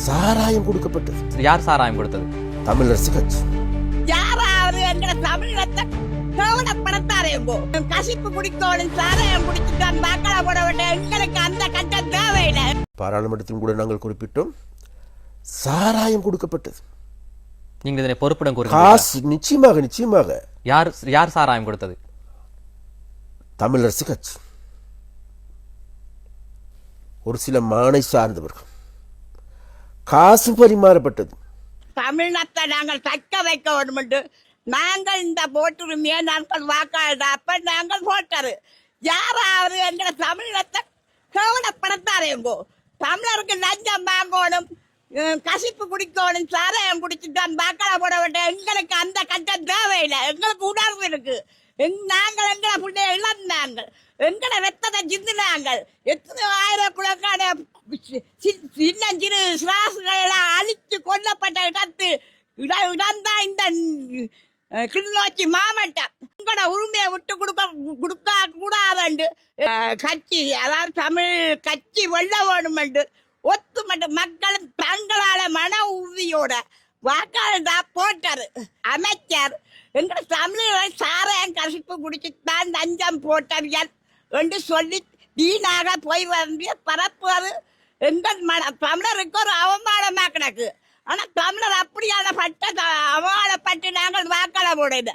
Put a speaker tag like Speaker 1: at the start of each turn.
Speaker 1: சாராயம் கொடுக்கப்பட்டது.
Speaker 2: யார் சாராயம் கொடுத்தது?
Speaker 1: தமிழரசு கட்சி.
Speaker 3: யாராவது எங்களை தமிழத்தை கவனப்படுத்தாரேங்கோ. கசிப்பு குடிக்கணும், சாராயம் குடிச்சுட்டு வாக்கள போட வேண்டிய எங்களுக்கு அந்த கட்டம் தேவையில்லை.
Speaker 1: பாராளுமன்றத்திலும் கூட நாங்கள் குறிப்பிட்டோம், சாராயம் கொடுக்கப்பட்டது.
Speaker 2: நீங்கள் இதனை பொறுப்புடன்
Speaker 1: காசு நிச்சயமாக.
Speaker 2: யார் சாராயம் கொடுத்தது?
Speaker 1: தமிழரசு கட்சி. ஒரு சில மானை சார்ந்தவர்கள். காசு பரிமாறப்பட்டது.
Speaker 3: தமிழ்நாட்டை நாங்கள் தக்க வைக்க வேண்டும் என்று நாங்கள் இந்த போட்டுரிமையை நாங்கள் வாக்காளர் அப்ப நாங்கள் போட்டாரு. யாராவது எங்களை தமிழத்தை கவனப்படுத்தாரேங்கோ. தமிழருக்கு லஞ்சம் வாங்கணும், கசிப்பு குடிக்கணும், சாராயம் குடிச்சுட்டு வாக்கள போட வேண்டிய எங்களுக்கு அந்த கட்டம் தேவையில்லை. எங்களுக்கு உணர்வு இருக்கு. நாங்கள் எங்களை பிள்ளைய இழந்தாங்க, எங்களை ரத்தத்தை சிந்தினாங்க. எத்தனை ஆயிரக்கணக்கான சின்ன சிறு சிராசுகளை அழித்து கொல்லப்பட்ட இடம்தான் இந்த கிளிநொச்சி மாவட்டம். உங்களோட உரிமையை விட்டு கொடுக்க கூடாது கட்சி, அதாவது தமிழ் கட்சி வெல்ல வேணும் என்று ஒத்துமட்டு மக்களும் தங்களால மன உறுதியோட வாக்காளர் போட்டாரு. அமைச்சர் எங்களை தமிழரை சாராயம் கசிப்பு குடிச்சுத்தான் லஞ்சம் போட்டவியல் என்று சொல்லி வீணாக போய் வந்து பரப்புவது எங்கள் தமிழருக்கு ஒரு அவமானமா கிடக்கு. ஆனா தமிழர் அப்படியான அவமானப்பட்டு நாங்கள் வாக்கள போடுது.